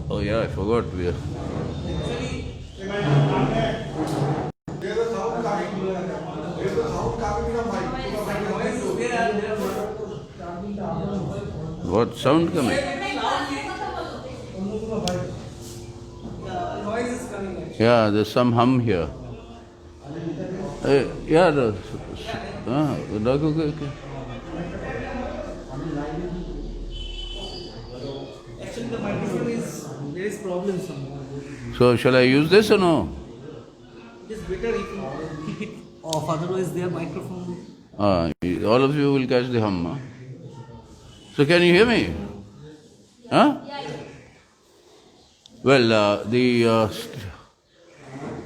Oh yeah, I forgot. We are. What sound coming? Yeah, there's some hum here. Yeah, okay. Actually, the microphone is there is problem somewhere. So shall I use this or no? It is better if you keep it off. Otherwise, their microphone. All of you will catch the hum. Huh? So can you hear me? Huh? Well, the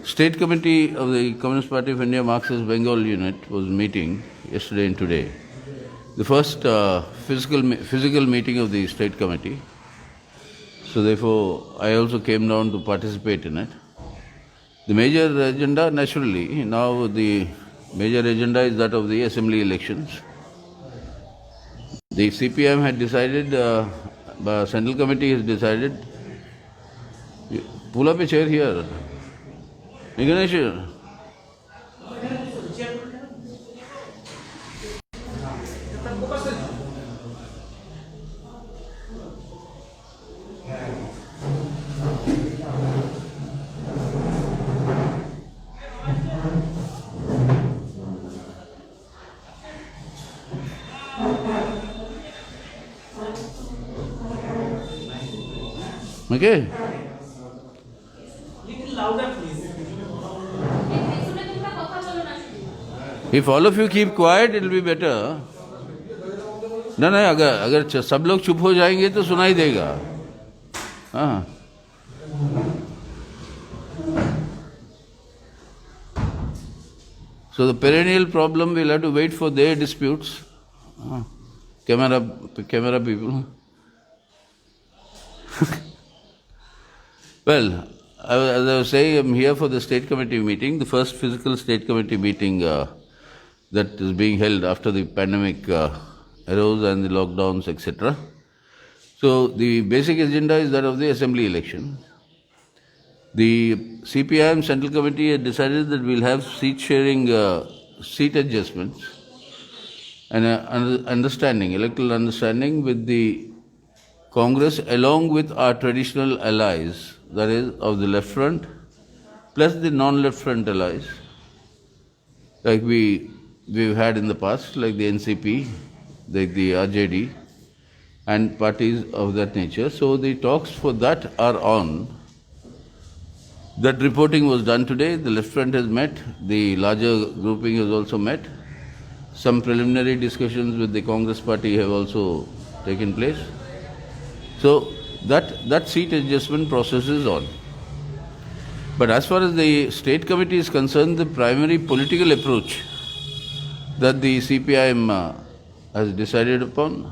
State Committee of the Communist Party of India Marxist Bengal Unit was meeting yesterday and today. The first physical meeting of the State Committee. So therefore, I also came down to participate in it. The major agenda, naturally, now the major agenda is that of the assembly elections. The CPM had decided, Central Committee has decided, pull up a chair here. Ganesh. Okay? Little louder, please. If all of you keep quiet, it will be better. No, अगर सब लोग चुप हो जाएंगे तो सुनाई देगा. हाँ. So the perennial problem, we'll have to wait for their disputes. Camera people. Well, as I was saying, I'm here for the State Committee meeting, the first physical State Committee meeting that is being held after the pandemic arose and the lockdowns, etc. So the basic agenda is that of the assembly election. The CPIM Central Committee had decided that we'll have seat sharing, seat adjustments and electoral understanding with the Congress along with our traditional allies, that is of the left front, plus the non-left front allies, like we've had in the past, like the NCP, like the RJD, and parties of that nature. So the talks for that are on. That reporting was done today. The left front has met. The larger grouping has also met. Some preliminary discussions with the Congress party have also taken place. So that seat adjustment process is on. But as far as the State Committee is concerned, the primary political approach that the CPIM has decided upon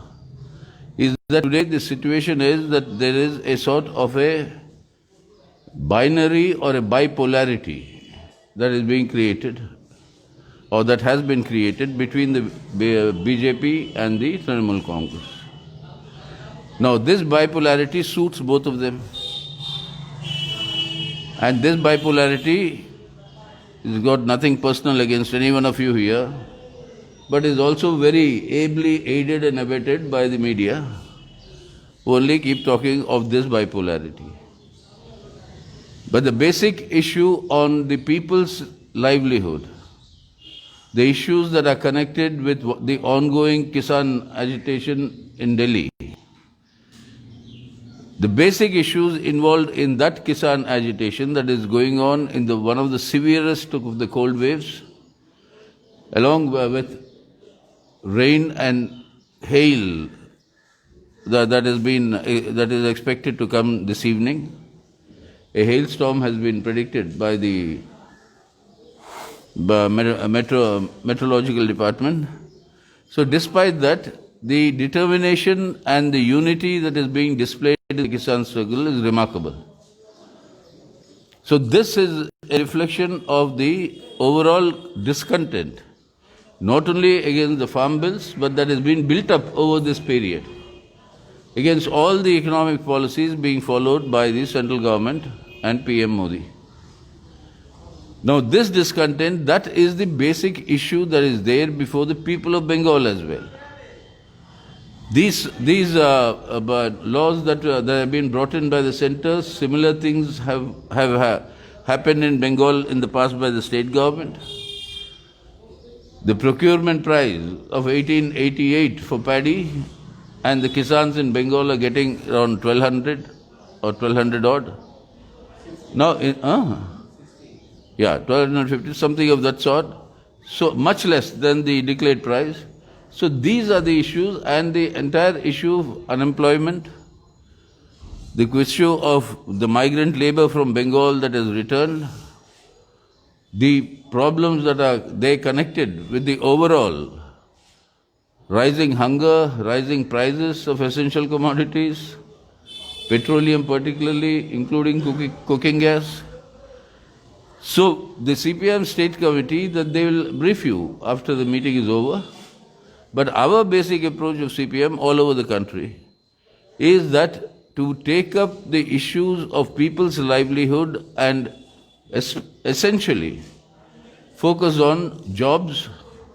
is that today the situation is that there is a sort of a binary or a bipolarity that is being created or that has been created between the BJP and the Trinamool Congress. Now this bipolarity suits both of them, and this bipolarity has got nothing personal against any one of you here, but is also very ably aided and abetted by the media, who only keep talking of this bipolarity. But the basic issue on the people's livelihood, the issues that are connected with the ongoing Kisan agitation in Delhi, the basic issues involved in that Kisan agitation that is going on in one of the severest of the cold waves, along with rain and hail that is expected to come this evening. A hailstorm has been predicted by the meteorological department. So despite that, the determination and the unity that is being displayed in the Kisan struggle is remarkable. So this is a reflection of the overall discontent, not only against the farm bills, but that has been built up over this period. against all the economic policies being followed by the central government and PM Modi. Now, this discontent, that is the basic issue that is there before the people of Bengal as well. These laws that have been brought in by the centre, similar things have happened in Bengal in the past by the state government. The procurement price of 1888 for paddy, and the Kisans in Bengal are getting around 1200 or 1200 odd. Now, 1250, something of that sort. So much less than the declared price. So these are the issues, and the entire issue of unemployment, the issue of the migrant labor from Bengal that has returned, the problems that are they connected with the overall rising hunger, rising prices of essential commodities, petroleum particularly, including cooking gas. So the CPM State Committee, that they will brief you after the meeting is over. But our basic approach of CPM all over the country is that to take up the issues of people's livelihood and essentially focus on jobs,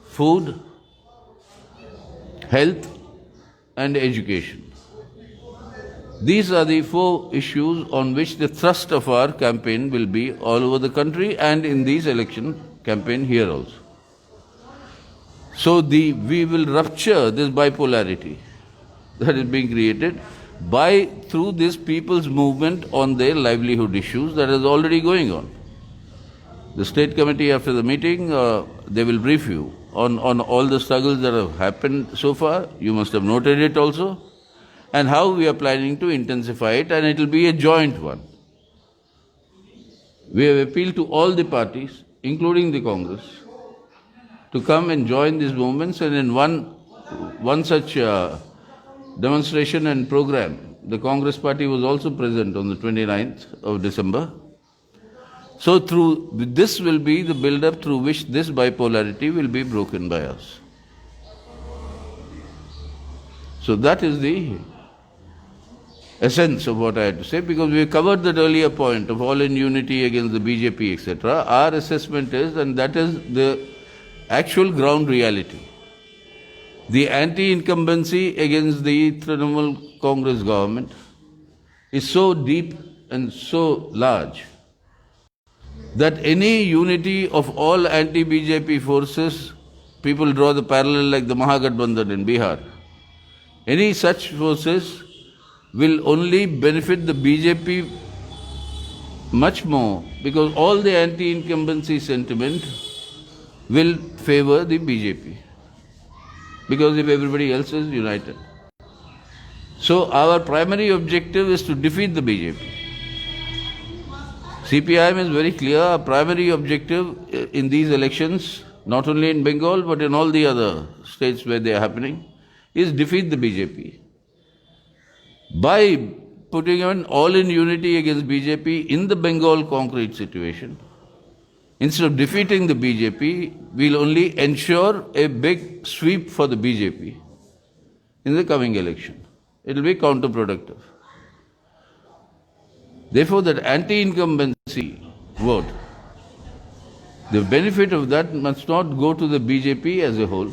food, health and education. These are the 4 issues on which the thrust of our campaign will be all over the country and in this election campaign here also. So we will rupture this bipolarity that is being created through this people's movement on their livelihood issues that is already going on. The State Committee after the meeting, they will brief you on all the struggles that have happened so far. You must have noted it also. And how we are planning to intensify it, and it will be a joint one. We have appealed to all the parties, including the Congress, to come and join these movements, and in one such demonstration and program, the Congress party was also present on the 29th of December. So this will be the build-up through which this bipolarity will be broken by us. So that is the essence of what I had to say, because we covered that earlier point of all in unity against the BJP, etc. Our assessment is, and that is the actual ground reality. The anti-incumbency against the Trinamool Congress government is so deep and so large that any unity of all anti-BJP forces, people draw the parallel like the Mahagathbandhan in Bihar, any such forces will only benefit the BJP much more, because all the anti-incumbency sentiment will favor the BJP, because if everybody else is united. So our primary objective is to defeat the BJP. CPIM is very clear. Our primary objective in these elections, not only in Bengal but in all the other states where they are happening, is defeat the BJP. By putting on all in unity against BJP in the Bengal concrete situation, instead of defeating the BJP, we'll only ensure a big sweep for the BJP in the coming election. It will be counterproductive. Therefore, that anti-incumbency vote, the benefit of that must not go to the BJP as a whole.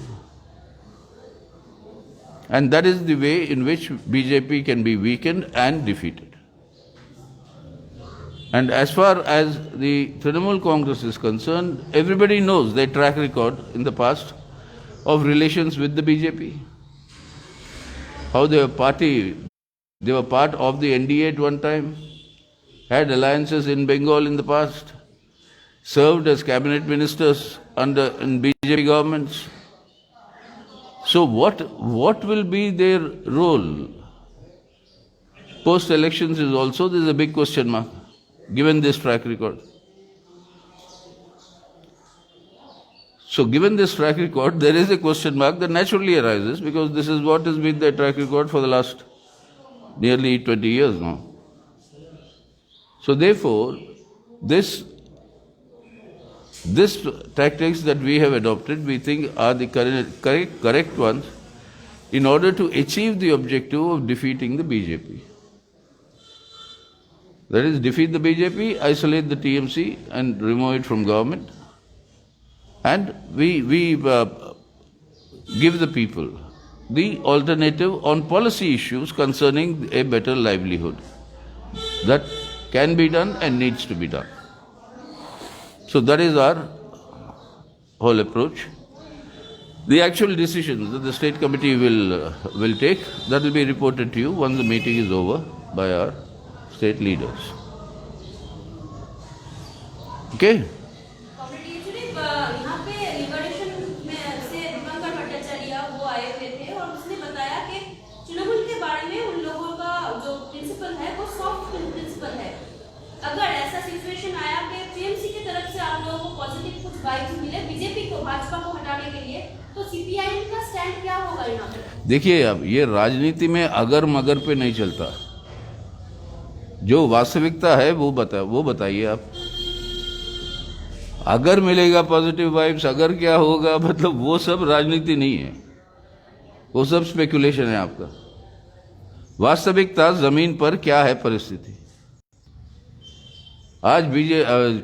And that is the way in which BJP can be weakened and defeated. And as far as the Trinamool Congress is concerned, everybody knows their track record in the past of relations with the BJP. How they were part of the NDA at one time, had alliances in Bengal in the past, served as cabinet ministers in BJP governments. So what will be their role post-elections is also, there is a big question mark, given this track record. So given this track record, there is a question mark that naturally arises, because this is what has been their track record for the last nearly 20 years now. So therefore, this tactics that we have adopted, we think are the correct ones in order to achieve the objective of defeating the BJP. That is, defeat the BJP, isolate the TMC and remove it from government. And we give the people the alternative on policy issues concerning a better livelihood. That can be done and needs to be done. So that is our whole approach. The actual decisions that the state committee will take, that will be reported to you once the meeting is over by our state leaders. Okay? यहाँ पे liberation में से दीपंकर भट्टाचार्य वो आए हुए थे और उसने बताया कि तृणमूल के बारे में उन लोगों का जो प्रिंसिपल है वो सॉफ्ट प्रिंसिपल है। अगर ऐसा सिचुएशन आया कि टीएमसी की तरफ से आप लोगों को पॉजिटिव कुछ वाइब्स मिले बीजेपी को भाजपा को हटाने के लिए, तो सीपीआईएम का स्टैंड क्या होगा यहाँ पे? देखिए, अब ये राजनीति में अगर मगर पे नहीं चलता। जो वास्तविकता है वो बताइए आप। अगर मिलेगा पॉजिटिव वाइब्स, अगर क्या होगा, मतलब वो सब राजनीति नहीं है, वो सब स्पेकुलेशन है आपका। वास्तविकता जमीन पर क्या है परिस्थिति। आज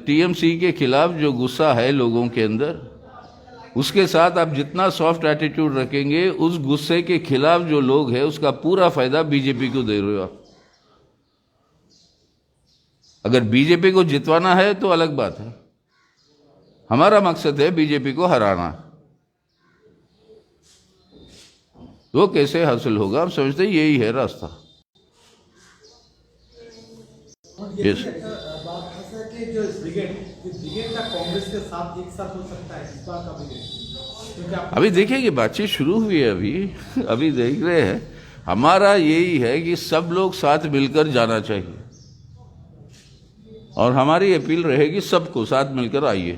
टीएमसी के खिलाफ जो गुस्सा है लोगों के अंदर, उसके साथ आप जितना सॉफ्ट एटीट्यूड रखेंगे, उस गुस्से के खिलाफ जो लोग हैं उसका पूरा फायदा बीजेपी को दे रहे हो आप। अगर बीजेपी को जितवाना है तो अलग बात है, हमारा मकसद है बीजेपी को हराना। वो कैसे हासिल होगा, आप समझते हैं यही है रास्ता। यस, बात ऐसा है कि जो ब्रिगेड का कांग्रेस के साथ एक साथ हो सकता है, इस बार का ब्रिगेड अभी देखेंगे, बातचीत शुरू हुई है अभी देख रहे हैं। हमारा यही है कि सब लोग साथ मिलकर जाना चाहिए और हमारी अपील रहेगी सबको साथ मिलकर आइए,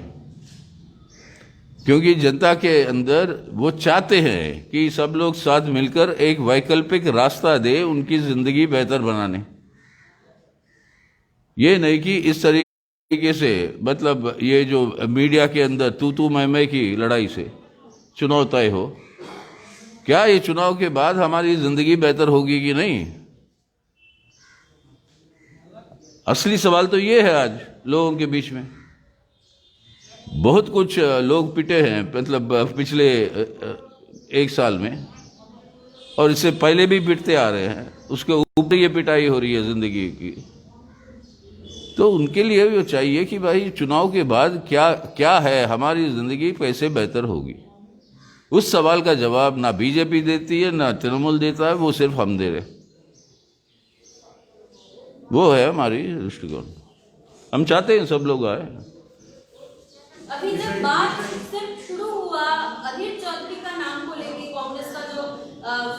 क्योंकि जनता के अंदर वो चाहते हैं कि सब लोग साथ मिलकर एक वैकल्पिक रास्ता दे उनकी जिंदगी बेहतर बनाने। ये नहीं कि इस तरीके से, मतलब ये जो मीडिया के अंदर तू मैं की लड़ाई से चुनाव तय हो। क्या ये चुनाव के बाद हमारी जिंदगी बेहतर होगी कि नहीं? असली सवाल तो ये है आज लोगों के बीच में। बहुत कुछ लोग पिटे हैं, मतलब पिछले एक साल में, और इससे पहले भी पिटते आ रहे हैं। उसके ऊपर ये पिटाई हो रही है जिंदगी की। तो उनके लिए भी चाहिए कि भाई चुनाव के बाद क्या है, हमारी जिंदगी कैसे बेहतर होगी। उस सवाल का जवाब ना बीजेपी देती है ना तृणमूल देता है, वो सिर्फ हम दे रहे। वो है हमारी दृष्टिकोण। हम चाहते हैं सब लोग आए। अभी जब बात सिर्फ शुरू हुआ अधीर चौधरी का नाम को लेके, कांग्रेस का जो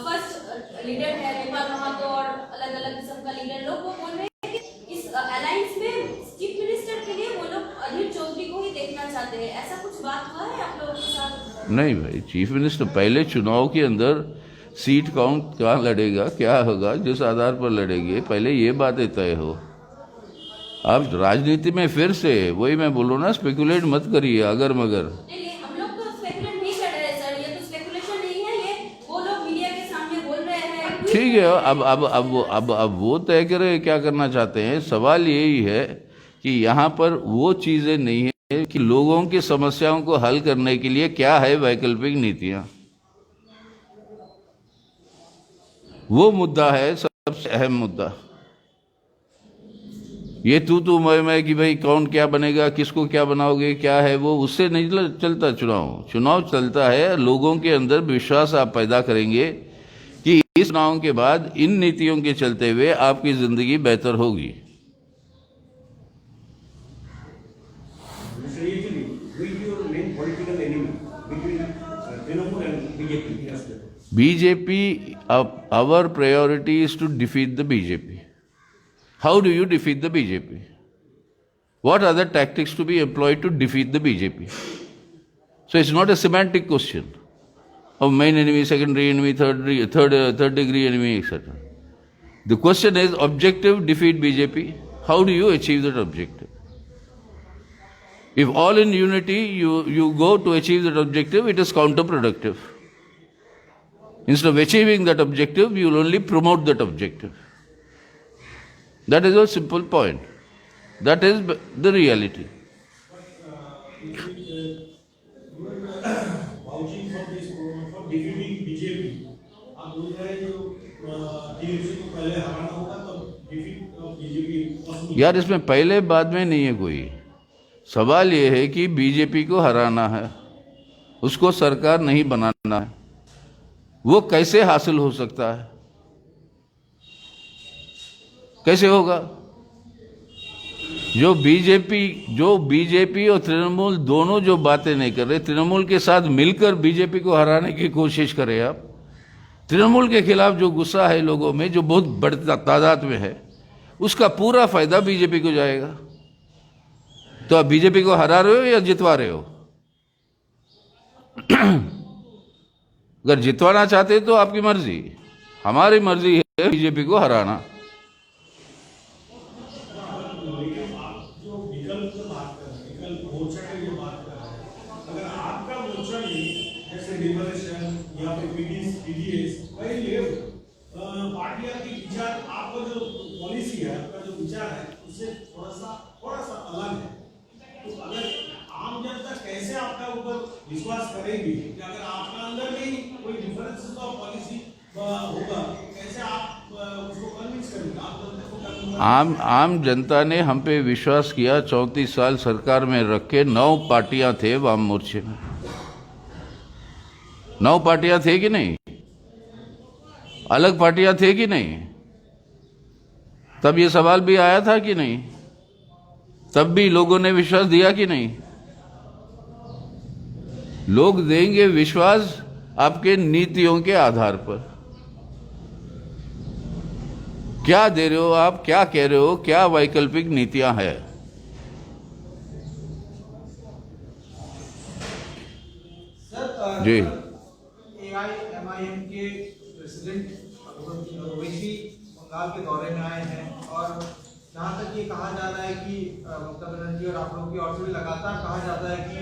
फर्स्ट लीडर है नेपाल महतो और अलग अलग किस्म का लीडर, लोग वो बोल रहे हैं कि इस अलायंस में चीफ मिनिस्टर के लिए वो लोग अधीर चौधरी को ही देखना चाहते हैं। ऐसा कुछ बात हुआ है आप लोगों के साथ? नहीं भाई, चीफ मिनिस्टर पहले चुनाव के अंदर सीट काउंट कहाँ लड़ेगा, क्या होगा, जिस आधार पर लड़ेंगे, पहले ये बातें तय हो। अब राजनीति में फिर से वही मैं बोलूँ ना, स्पेकुलेट मत करिए अगर मगर। हम लोग तो स्पेकुलेट नहीं कर रहे सर, ये तो स्पेकुलेशन नहीं है, ये वो लोग मीडिया के सामने बोल रहे हैं। ठीक है, अब वो तय करें क्या करना चाहते हैं। सवाल यही है कि यहाँ पर वो चीजें नहीं है कि लोगों की समस्याओं को हल करने के लिए क्या है वैकल्पिक नीतियां। वो मुद्दा है सबसे अहम मुद्दा। ये तू मैं कि भाई कौन क्या बनेगा, किसको क्या बनाओगे, क्या है वो, उससे नहीं चलता चुनाव चलता है। लोगों के अंदर विश्वास आप पैदा करेंगे कि इस चुनाव के बाद इन नीतियों के चलते हुए आपकी जिंदगी बेहतर होगी। BJP, our priority is to defeat the BJP. How do you defeat the BJP? What are the tactics to be employed to defeat the BJP? So it's not a semantic question of main enemy, secondary enemy, third degree enemy, etc. The question is objective, defeat BJP. How do you achieve that objective? If all in unity you go to achieve that objective, it is counterproductive. Instead of achieving that objective, you will only promote that objective. That is a simple point. That is the reality. Vouching for this for defeating BJP आप बोल रहे हैं जो TMC को पहले हराना होगा तो defeat BJP possible. यार इसमें पहले बाद में नहीं है कोई सवाल। ये है कि बीजेपी को हराना है, उसको सरकार नहीं बनाना है। वो कैसे हासिल हो सकता है? कैसे होगा? जो बीजेपी और तृणमूल दोनों जो बातें नहीं कर रहे, तृणमूल के साथ मिलकर बीजेपी को हराने की कोशिश करें आप। तृणमूल के खिलाफ जो गुस्सा है लोगों में, जो बहुत बड़ी तादाद में है, उसका पूरा फायदा बीजेपी को जाएगा। तो आप बीजेपी को हरा रहे हो या जितवा रहे हो? अगर जितवाना चाहते तो आपकी मर्जी, हमारी मर्जी है बीजेपी को हराना। पार्टियां की विचार आपका जो पॉलिसी है, आपका जो विचार है, उससे थोड़ा सा अलग है। तो अगर आम जनता कैसे आपका ऊपर विश्वास करेगी कि अगर आपका अंदर में ही कोई डिफरेंसेस ऑफ पॉलिसी होगा, कैसे आप उसको कन्विंस करेंगे? आप जनता को आम जनता ने हम पे विश्वास किया। 34 साल सरकार में रख के 9 पार्टियां थे वाम मोर्चे में। 9 पार्टियां थे कि नहीं? अलग पार्टियां थे कि नहीं? तब ये सवाल भी आया था कि नहीं? तब भी लोगों ने विश्वास दिया कि नहीं? लोग देंगे विश्वास आपके नीतियों के आधार पर। क्या दे रहे हो आप, क्या कह रहे हो, क्या वैकल्पिक नीतियां हैं? जी एआईएमआईएम के प्रेसिडेंट ओवैसी बंगाल के दौरे में आए हैं और जहां तक ये कहा जा रहा है कि ममता बनर्जी और आप लोगों की ओर से भी लगातार कहा जाता है कि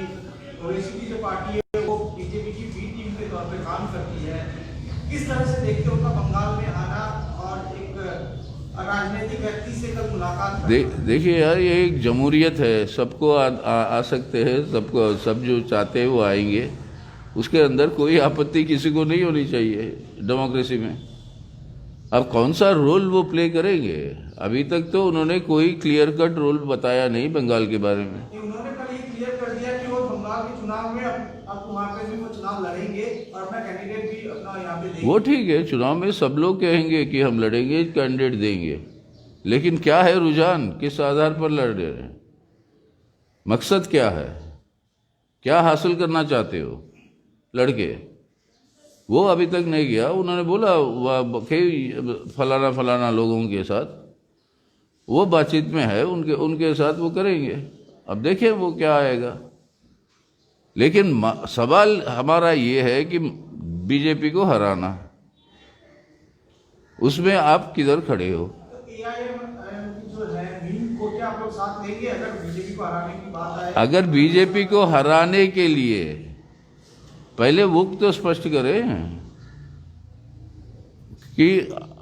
ओवैसी की जो पार्टी है वो बीजेपी की बी टीम के तौर पे काम करती है। किस तरह से देखते हो उनका बंगाल में आना और एक राजनीतिक व्यक्ति से कल मुलाकात? देखिए यार, ये एक जमहूरियत है, सबको आ सकते हैं, सबको सब जो चाहते हैं वो आएंगे। उसके अंदर कोई आपत्ति किसी को नहीं होनी चाहिए डेमोक्रेसी में। अब कौन सा रोल वो प्ले करेंगे? अभी तक तो उन्होंने कोई क्लियर कट रोल बताया नहीं बंगाल के बारे में। उन्होंने कल ये क्लियर कर दिया कि वो बंगाल के चुनाव में अब वहाँ पे भी वो चुनाव लड़ेंगे और अपना कैंडिडेट भी अपना यहाँ पे देंगे। वो ठीक है, चुनाव में सब लोग कहेंगे कि हम लड़ेंगे, कैंडिडेट देंगे, लेकिन क्या है रुझान, किस आधार पर लड़ रहे हैं, मकसद क्या है, क्या हासिल करना चाहते हो लड़के? वो अभी तक नहीं किया। उन्होंने बोला फलाना फलाना लोगों के साथ वो बातचीत में है, उनके साथ वो करेंगे। अब देखें वो क्या आएगा। लेकिन सवाल हमारा ये है कि बीजेपी को हराना, उसमें आप किधर खड़े हो? अगर बीजेपी को हराने के लिए पहले वो तो स्पष्ट करें कि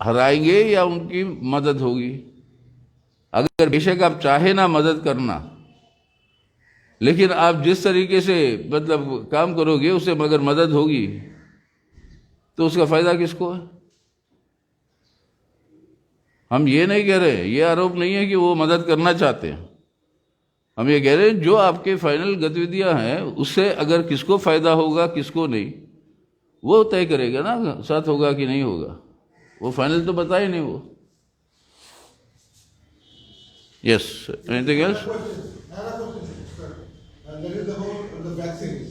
हराएंगे या उनकी मदद होगी। अगर बेशक आप चाहे ना मदद करना, लेकिन आप जिस तरीके से मतलब काम करोगे उससे मगर मदद होगी तो उसका फायदा किसको है? हम ये नहीं कह रहे, ये आरोप नहीं है कि वो मदद करना चाहते हैं। हम ये कह रहे हैं जो आपके फाइनल गतिविधियां हैं उससे अगर किसको फायदा होगा किसको नहीं, वो तय करेगा ना, साथ होगा कि नहीं होगा। वो फाइनल तो बताए नहीं वो। Yes, anything else? And there is the vaccines.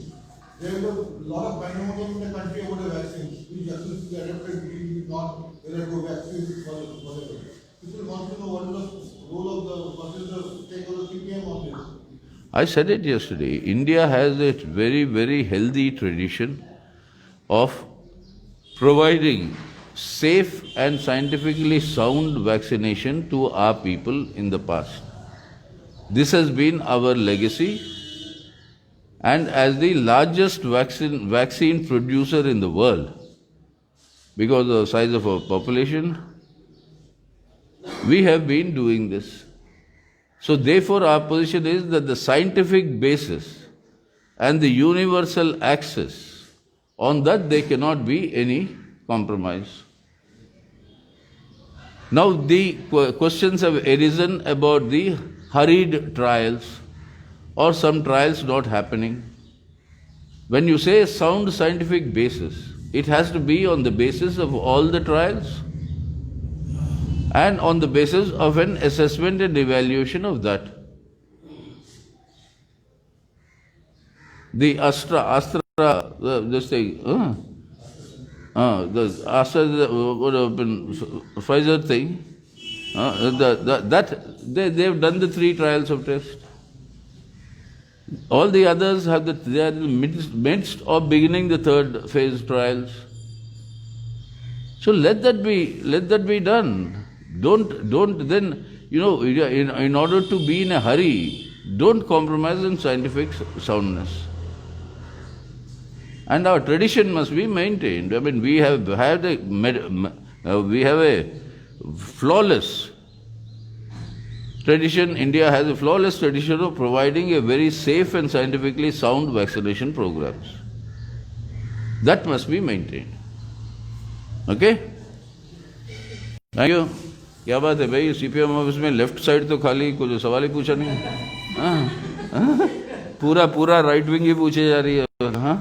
There is a lot of pandemonium in the country about the vaccines. We just adapted, we not there are no vaccines for whatever. People want to know what is the role of what is the stake of the CPM on this. I said it yesterday. India has a very, very healthy tradition of providing safe and scientifically sound vaccination to our people in the past. This has been our legacy. And as the largest vaccine producer in the world, because of the size of our population. We have been doing this. So therefore our position is that the scientific basis and the universal access, on that there cannot be any compromise. Now the questions have arisen about the hurried trials or some trials not happening. When you say sound scientific basis, it has to be on the basis of all the trials and on the basis of an assessment and evaluation of that. The this thing, the Astra, would have been Pfizer thing, they've done the 3 trials of test. All the others have they are in the midst of beginning the 3rd phase trials. So let that be done. Don't then, in order to be in a hurry, don't compromise on scientific soundness. And our tradition must be maintained. I mean, we have a flawless tradition. India has a flawless tradition of providing a very safe and scientifically sound vaccination programs. That must be maintained. Okay? Thank you. क्या बात है भाई, CPM office में left side तो खाली, कुछ सवाल ही पूछा नहीं. पूरा राइट विंग ही पूछे जा रही है. हाँ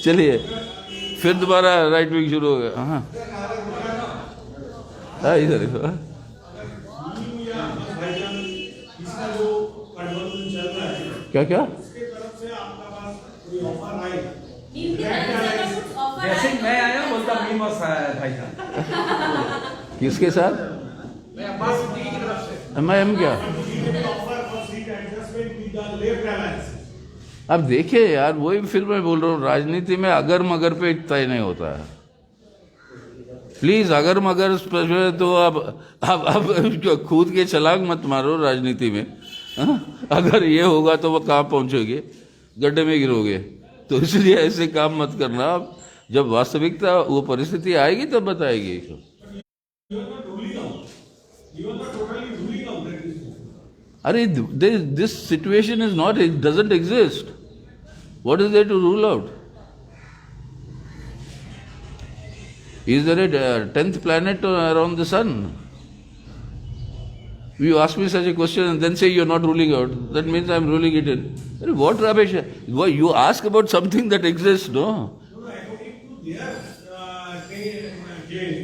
चलिए फिर दोबारा राइट विंग शुरू हो गया. हाँ इधर इसका जो कन्वर्जन चल रहा है, क्या उसके तरफ से आपका पास कोई ऑफर आए? नीम की तरफ से कुछ ऑफर जैसे ही आया? मैं आया बोलता मीम बस आया है भाई. किसके साथ? मैं अब्बास सिद्दीकी की तरफ से. मैं क्या? Offer for seat adjustment with the left alliance. अब देखिए यार, वही फिर मैं बोल रहा हूँ, राजनीति में अगर मगर पे तय नहीं होता है. प्लीज अगर मगर तो अब खुद के छलांग मत मारो राजनीति में. अगर ये होगा तो वो कहाँ पहुंचोगे, गड्ढे में गिरोगे. तो इसलिए ऐसे काम मत करना. आप जब वास्तविकता वो परिस्थिति आएगी तब बताएगी. अरे this situation is not, it doesn't exist. What is there to rule out? Is there a 10th planet around the sun? You ask me such a question and then say you're not ruling out. That means I'm ruling it in. What rubbish? You ask about something that exists, no? According to their claim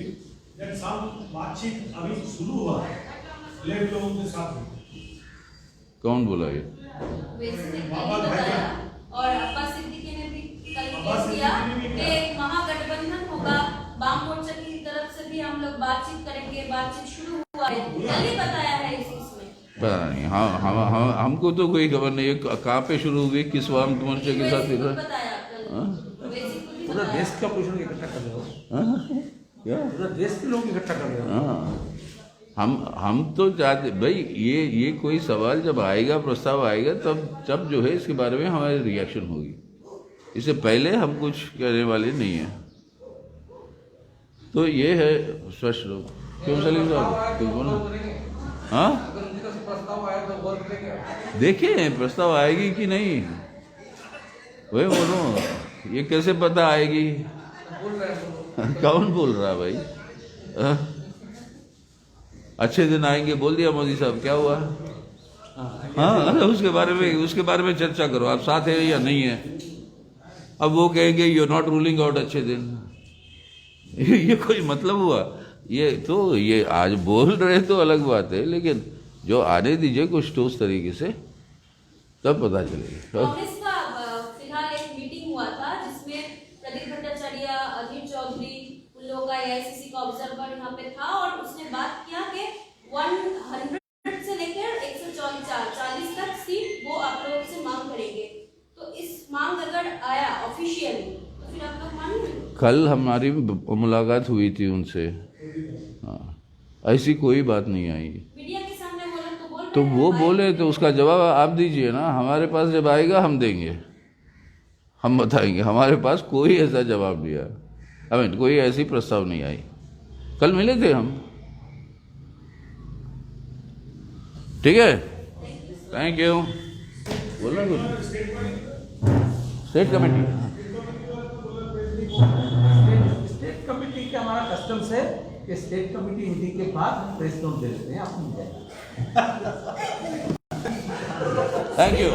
that some बातचीत अभी शुरू हुआ left लोगों के साथ. कौन बोला ये? वैसे ने कल ही बताया और अब्बास सिद्दीकी ने भी कल केस किया कि एक महागठबंधन होगा, वाम मोर्चा की तरफ से भी हम लोग बातचीत करेंगे. बातचीत शुरू हुआ है, कल ही बताया है इसमें. पता नहीं. हाँ हमको तो कोई खबर नहीं है कहाँ पे शुरू हुई, किस वाम मोर्चा के साथ. बताया कल. पूरा देश का पोषण इकट्ठा कर रहे हो. क्या? पूरा देश के लोग इकट्ठा कर रहे हो. हाँ हम तो चाहते भाई, ये कोई सवाल जब आएगा, प्रस्ताव आएगा, तब जो है इसके बारे में हमारी रिएक्शन होगी. इससे पहले हम कुछ कहने वाले नहीं हैं. तो ये है स्पष्ट रूप. क्यों सलीम साहब कुछ बोलो? हाँ देखिए प्रस्ताव आएगी कि नहीं, वही बोलो. ये कैसे पता आएगी? कौन बोल रहा भाई? अच्छे दिन आएंगे बोल दिया मोदी साहब, क्या हुआ? हाँ उसके बारे में चर्चा करो, आप साथ है या नहीं है. अब वो कहेंगे यू नॉट रूलिंग आउट अच्छे दिन. ये कोई मतलब हुआ? ये आज बोल रहे तो अलग बात है, लेकिन जो आने दीजिए कुछ ठोस तरीके से, तब पता चलेगा. कांग्रेस का फिलहाल एक मीटिंग हुआ था जिसमें प्रदीप भट्टाचार्य, अधीर चौधरी, उन लोगों का एआईसीसी का ऑब्जर्वर यहाँ पे था और उसने बात किया कि 100 से लेकर 140 तक सीट वो आप लोगों से मांग करेंगे. तो इस मांग अगर आया ऑफिशियली तो फिर आप लोग मानेंगे? कल हमारी मुलाकात हुई थी उनसे. हाँ ऐसी कोई बात नहीं आई. मीडिया के सामने बोले तो बोल तो वो बोले तो उसका जवाब आप दीजिए ना. हमारे पास जब आएगा हम देंगे. हम बताएंगे। हमारे पास कोई ऐसा जवाब नहीं आया, आई मीन कोई ऐसी प्रस्ताव नहीं आई। कल मिले थे हम। ठीक है, थैंक यू। बोलना कुछ? स्टेट कमेटी, स्टेट कमेटी का हमारा कस्टम्स है कि स्टेट कमेटी मीटिंग के बाद प्रेस नोट दे देते हैं, आप मिल जाएगा। Thank you.